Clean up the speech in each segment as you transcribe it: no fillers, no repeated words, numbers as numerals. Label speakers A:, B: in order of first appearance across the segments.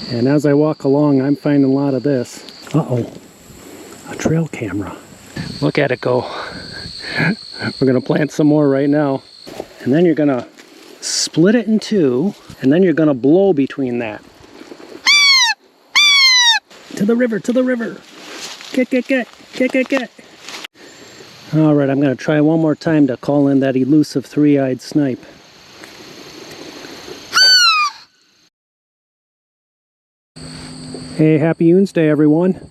A: And as I walk along, I'm finding a lot of this. Uh-oh, a trail camera. Look at it go. We're gonna plant some more right now. And then you're gonna split it in two, and then you're gonna blow between that. To the river, to the river. Get. All right, I'm gonna try one more time to call in that elusive three-eyed snipe. Hey, happy Wednesday, everyone.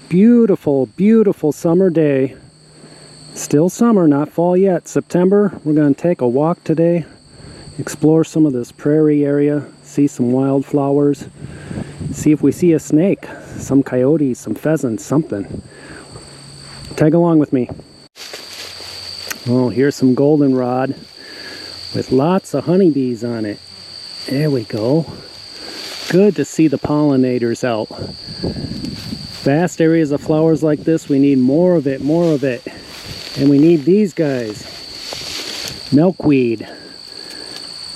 A: Beautiful, beautiful summer day. Still summer, not fall yet. September. We're gonna take a walk today, explore some of this prairie area, see some wildflowers, see if we see a snake, some coyotes, some pheasants, something. Tag along with me. Oh, here's some goldenrod with lots of honeybees on it. There we go. Good to see the pollinators out. Vast areas of flowers like this, we need more of it, more of it. And we need these guys. Milkweed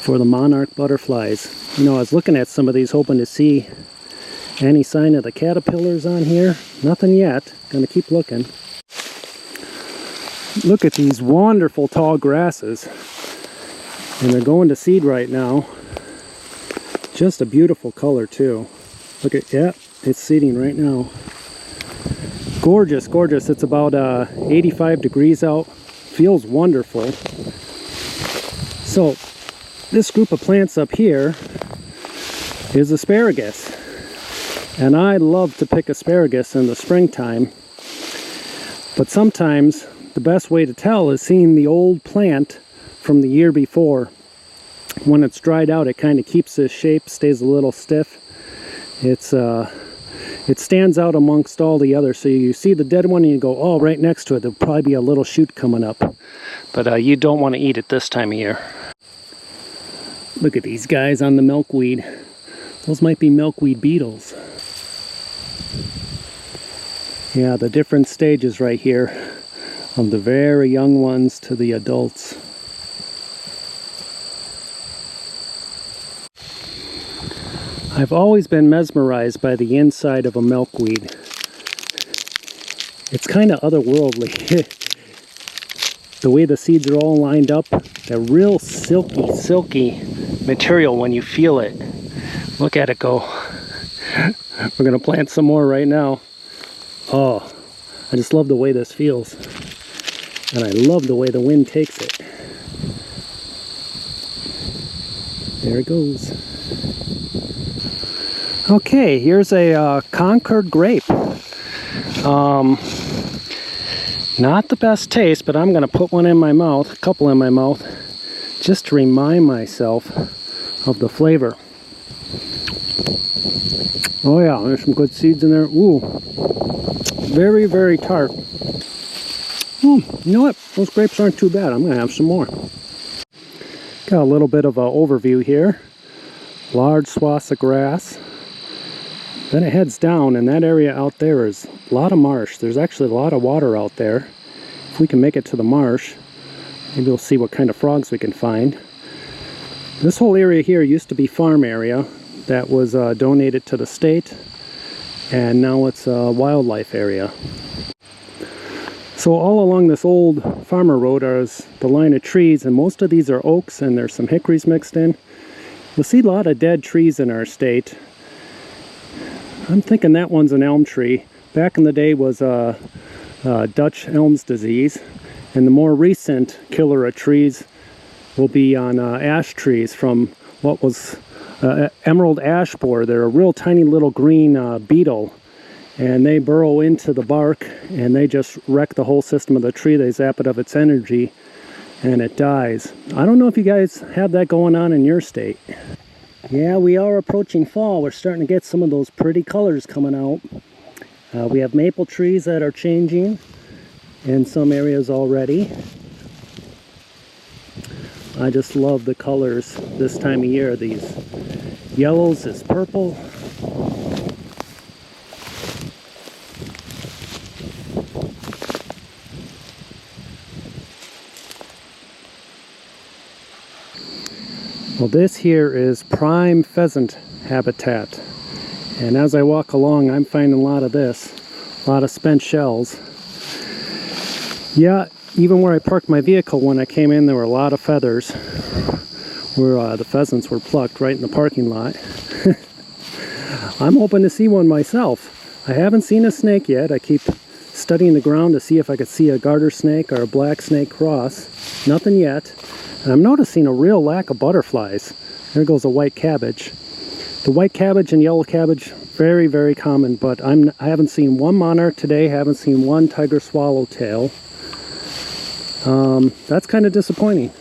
A: for the monarch butterflies. You know, I was looking at some of these hoping to see any sign of the caterpillars on here. Nothing yet. Gonna keep looking. Look at these wonderful tall grasses. And they're going to seed right now. Just a beautiful color too. Look at, yeah, it's seeding right now. Gorgeous, gorgeous. It's about 85 degrees out. Feels wonderful. So this group of plants up here is asparagus. And I love to pick asparagus in the springtime. But sometimes the best way to tell is seeing the old plant from the year before. When it's dried out, it kind of keeps its shape, stays a little stiff. It stands out amongst all the others. So you see the dead one and you go, oh, right next to it, there'll probably be a little shoot coming up. But you don't want to eat it this time of year. Look at these guys on the milkweed. Those might be milkweed beetles. Yeah, the different stages right here of the very young ones to the adults. I've always been mesmerized by the inside of a milkweed. It's kind of otherworldly. The way the seeds are all lined up, that real silky material when you feel it. Look at it go. We're gonna plant some more right now. Oh, I just love the way this feels. And I love the way the wind takes it. There it goes. Okay, here's a Concord grape. Not the best taste, but I'm gonna put one in my mouth, a couple in my mouth, just to remind myself of the flavor. Oh yeah, there's some good seeds in there. Ooh, very, very tart. You know what? Those grapes aren't too bad. I'm gonna have some more. Got a little bit of an overview here. Large swaths of grass. Then it heads down, and that area out there is a lot of marsh. There's actually a lot of water out there. If we can make it to the marsh, maybe we'll see what kind of frogs we can find. This whole area here used to be farm area that was donated to the state, and now it's a wildlife area. So all along this old farmer road is the line of trees, and most of these are oaks, and there's some hickories mixed in. You'll see a lot of dead trees in our state. I'm thinking that one's an elm tree. Back in the day was Dutch elm's disease, and the more recent killer of trees will be on ash trees from what was emerald ash borer. They're a real tiny little green beetle, and they burrow into the bark and they just wreck the whole system of the tree. They zap it of its energy and it dies. I don't know if you guys have that going on in your state. Yeah, we are approaching fall. We're starting to get some of those pretty colors coming out. We have maple trees that are changing in some areas already. I just love the colors this time of year. These yellows, this purple. Well, this here is prime pheasant habitat. And as I walk along, I'm finding a lot of this, a lot of spent shells. Yeah, even where I parked my vehicle when I came in, there were a lot of feathers where the pheasants were plucked right in the parking lot. I'm hoping to see one myself. I haven't seen a snake yet. I keep studying the ground to see if I could see a garter snake or a black snake cross. Nothing yet. And I'm noticing a real lack of butterflies. There goes a white cabbage. The white cabbage and yellow cabbage, very, very common, but I haven't seen one monarch today, haven't seen one tiger swallowtail. That's kind of disappointing.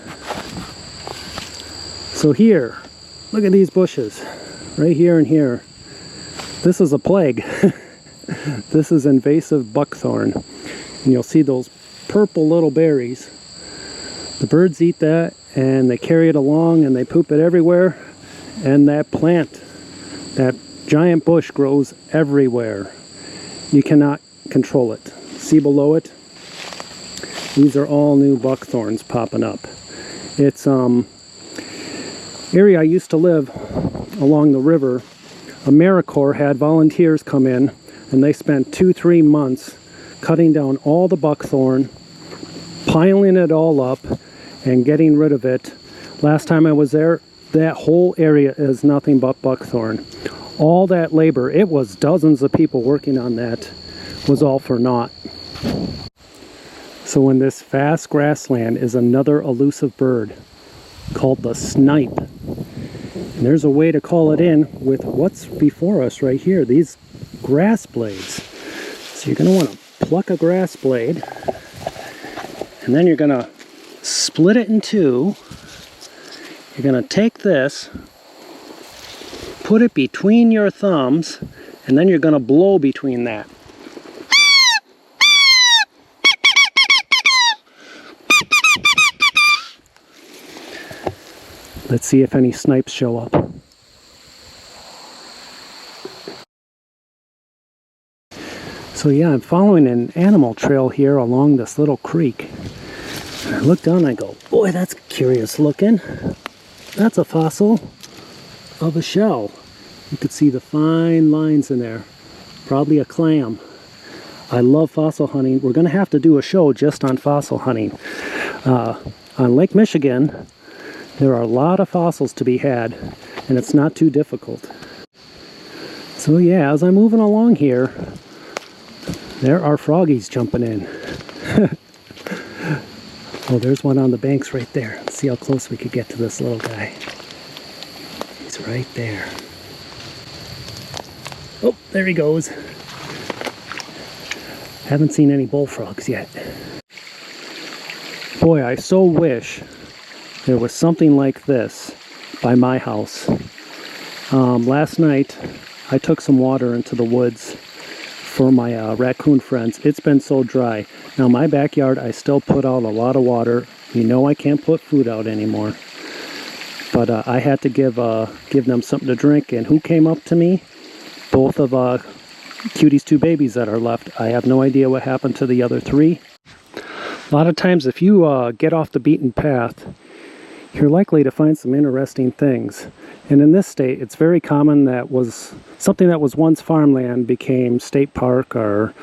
A: So here, look at these bushes, right here and here. This is a plague. This is invasive buckthorn. And you'll see those purple little berries. The birds eat that and they carry it along and they poop it everywhere. And that plant, that giant bush grows everywhere. You cannot control it. See below it? These are all new buckthorns popping up. It's area I used to live along the river. AmeriCorps had volunteers come in and they spent 2-3 months cutting down all the buckthorn, piling it all up and getting rid of it. Last time I was there, that whole area is nothing but buckthorn. All that labor, it was dozens of people working on that, was all for naught. So in this vast grassland is another elusive bird called the snipe. And there's a way to call it in with what's before us right here, these grass blades. So you're going to want to pluck a grass blade, and then you're going to split it in two. You're going to take this, put it between your thumbs, and then you're going to blow between that. Let's see if any snipes show up. So yeah, I'm following an animal trail here along this little creek. And I look down and I go, boy, that's curious looking. That's a fossil of a shell. You could see the fine lines in there. Probably a clam. I love fossil hunting. We're going to have to do a show just on fossil hunting. On Lake Michigan, there are a lot of fossils to be had, and it's not too difficult. So yeah, as I'm moving along here, there are froggies jumping in. Oh, there's one on the banks right there. Let's see how close we could get to this little guy. He's right there. Oh, there he goes. Haven't seen any bullfrogs yet. Boy, I so wish there was something like this by my house. Last night, I took some water into the woods for my raccoon friends. It's been so dry. Now my backyard, I still put out a lot of water. You know I can't put food out anymore. But I had to give them something to drink. And who came up to me? Both of Cutie's 2 babies that are left. I have no idea what happened to the other 3. A lot of times if you get off the beaten path, you're likely to find some interesting things. And in this state, it's very common that something that was once farmland became state park or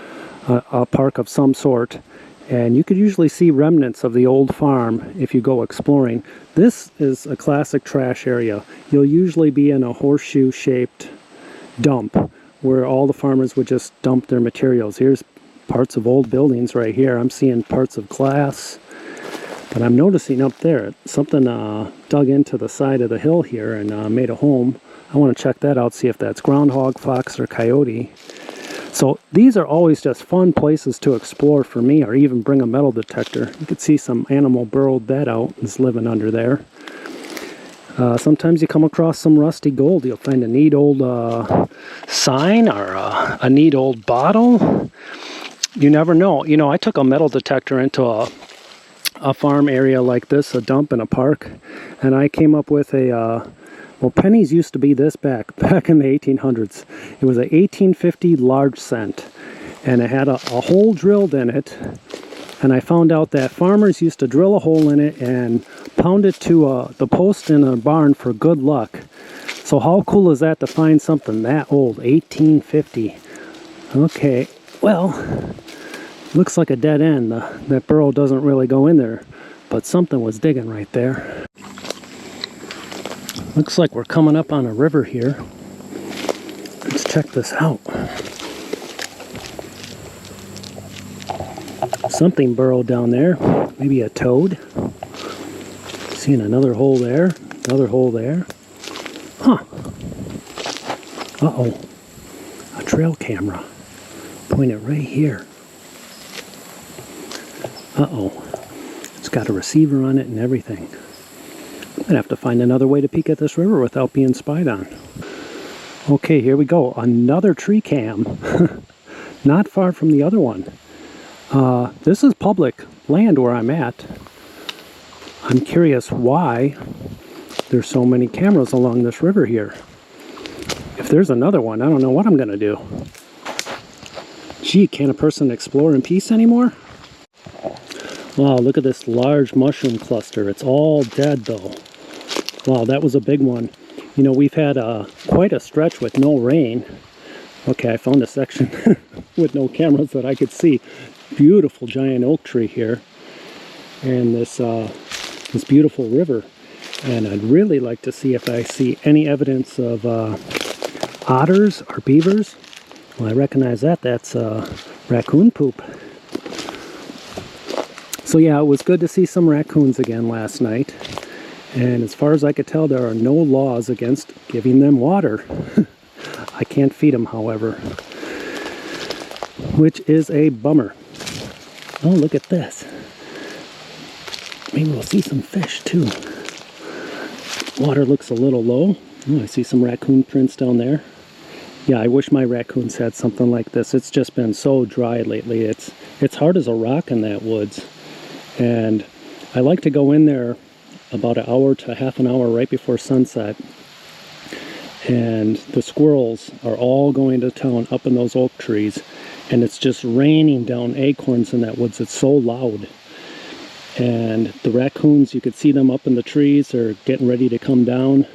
A: a park of some sort. And you could usually see remnants of the old farm if you go exploring. This is a classic trash area. You'll usually be in a horseshoe-shaped dump where all the farmers would just dump their materials. Here's parts of old buildings right here. I'm seeing parts of glass. But I'm noticing up there, something dug into the side of the hill here and made a home. I want to check that out, see if that's groundhog, fox, or coyote. So these are always just fun places to explore for me, or even bring a metal detector. You could see some animal burrowed that out and is living under there. Sometimes you come across some rusty gold. You'll find a neat old sign or a neat old bottle. You never know. You know, I took a metal detector into a farm area like this, a dump in a park, and I came up with well, pennies used to be this back in the 1800s. It was an 1850 large cent, and it had a hole drilled in it, and I found out that farmers used to drill a hole in it and pound it to the post in a barn for good luck. So how cool is that to find something that old, 1850? Okay, well, looks like a dead end. That burrow doesn't really go in there, but something was digging right there. Looks like we're coming up on a river here. Let's check this out. Something burrowed down there, maybe a toad. Seeing another hole there, another hole there. Huh. Uh-oh. A trail camera. Point it right here. Uh-oh. It's got a receiver on it and everything. I'm gonna have to find another way to peek at this river without being spied on. Okay, here we go. Another tree cam. Not far from the other one. This is public land where I'm at. I'm curious why there's so many cameras along this river here. If there's another one, I don't know what I'm gonna do. Gee, can't a person explore in peace anymore? Wow, look at this large mushroom cluster. It's all dead though. Wow, that was a big one. You know, we've had quite a stretch with no rain. Okay, I found a section with no cameras that I could see. Beautiful giant oak tree here. And this beautiful river. And I'd really like to see if I see any evidence of otters or beavers. Well, I recognize that. That's raccoon poop. So yeah, it was good to see some raccoons again last night. And as far as I could tell, there are no laws against giving them water. I can't feed them, however, which is a bummer. Oh, look at this. Maybe we'll see some fish too. Water looks a little low. Oh, I see some raccoon prints down there. Yeah, I wish my raccoons had something like this. It's just been so dry lately. It's hard as a rock in that woods. And I like to go in there about an hour to half an hour right before sunset. And the squirrels are all going to town up in those oak trees. And it's just raining down acorns in that woods. It's so loud. And the raccoons, you could see them up in the trees. They're getting ready to come down.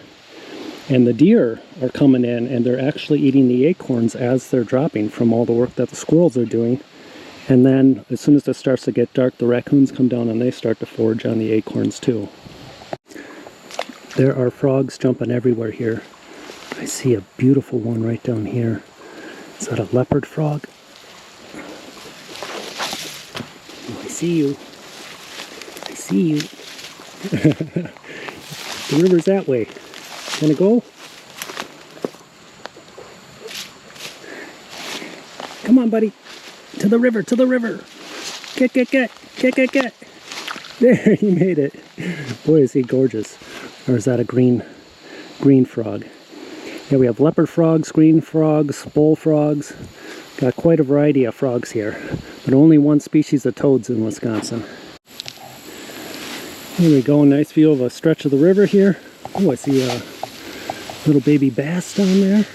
A: And the deer are coming in and they're actually eating the acorns as they're dropping from all the work that the squirrels are doing. And then as soon as it starts to get dark, the raccoons come down and they start to forage on the acorns too. There are frogs jumping everywhere here. I see a beautiful one right down here. Is that a leopard frog? Oh, I see you. I see you. The river's that way. Wanna go? Come on, buddy. To the river, to the river. Get. There, he made it. Boy, is he gorgeous. Or is that a green frog? Yeah, we have leopard frogs, green frogs, bullfrogs. Got quite a variety of frogs here, but only one species of toads in Wisconsin. Here we go, nice view of a stretch of the river here. Oh, I see a little baby bass down there.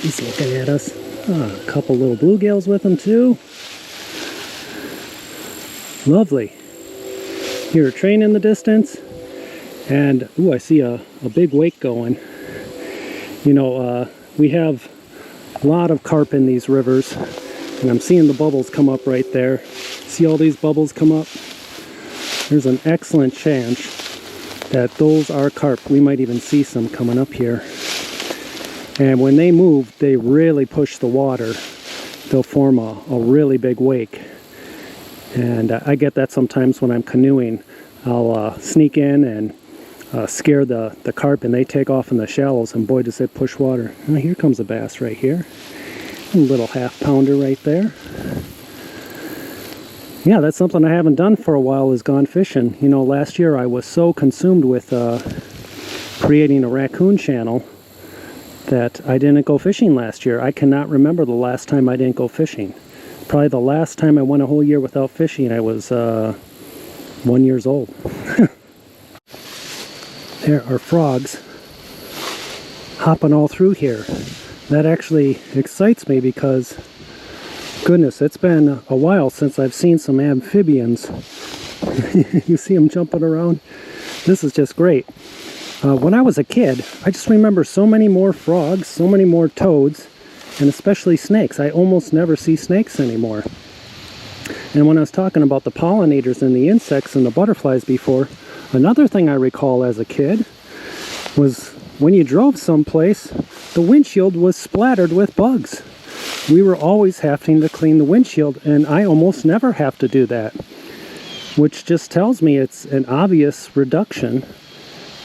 A: He's looking at us. Oh, a couple little bluegills with him too. Lovely. Hear a train in the distance. And, ooh, I see a big wake going. You know, we have a lot of carp in these rivers. And I'm seeing the bubbles come up right there. See all these bubbles come up? There's an excellent chance that those are carp. We might even see some coming up here. And when they move, they really push the water. They'll form a really big wake. And I get that sometimes when I'm canoeing. I'll sneak in and scare the carp, and they take off in the shallows, and boy does it push water. Oh, here comes a bass right here. A little half-pounder right there. Yeah, that's something I haven't done for a while, is gone fishing. You know, last year I was so consumed with creating a raccoon channel that I didn't go fishing last year. I cannot remember the last time I didn't go fishing. Probably the last time I went a whole year without fishing, I was 1 year old. There are frogs hopping all through here. That actually excites me because, goodness, it's been a while since I've seen some amphibians. You see them jumping around? This is just great. When I was a kid, I just remember so many more frogs, so many more toads, and especially snakes. I almost never see snakes anymore. And when I was talking about the pollinators and the insects and the butterflies before, another thing I recall as a kid was when you drove someplace, the windshield was splattered with bugs. We were always having to clean the windshield, and I almost never have to do that, which just tells me it's an obvious reduction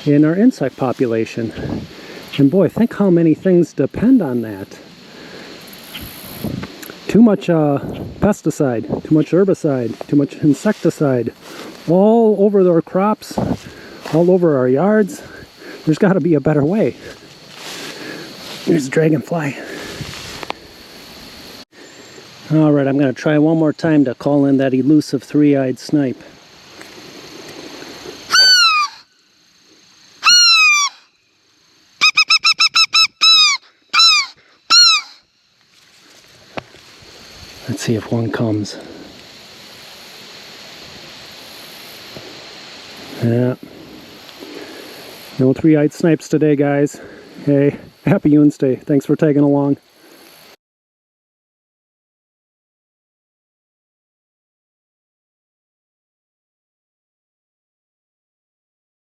A: in our insect population. And boy, think how many things depend on that. Too much pesticide, too much herbicide, too much insecticide, all over our crops, all over our yards. There's got to be a better way. Here's a dragonfly. Alright, I'm going to try one more time to call in that elusive three-eyed snipe. Let's see if one comes. Yeah. No three-eyed snipes today, guys. Hey, happy Wednesday. Thanks for tagging along.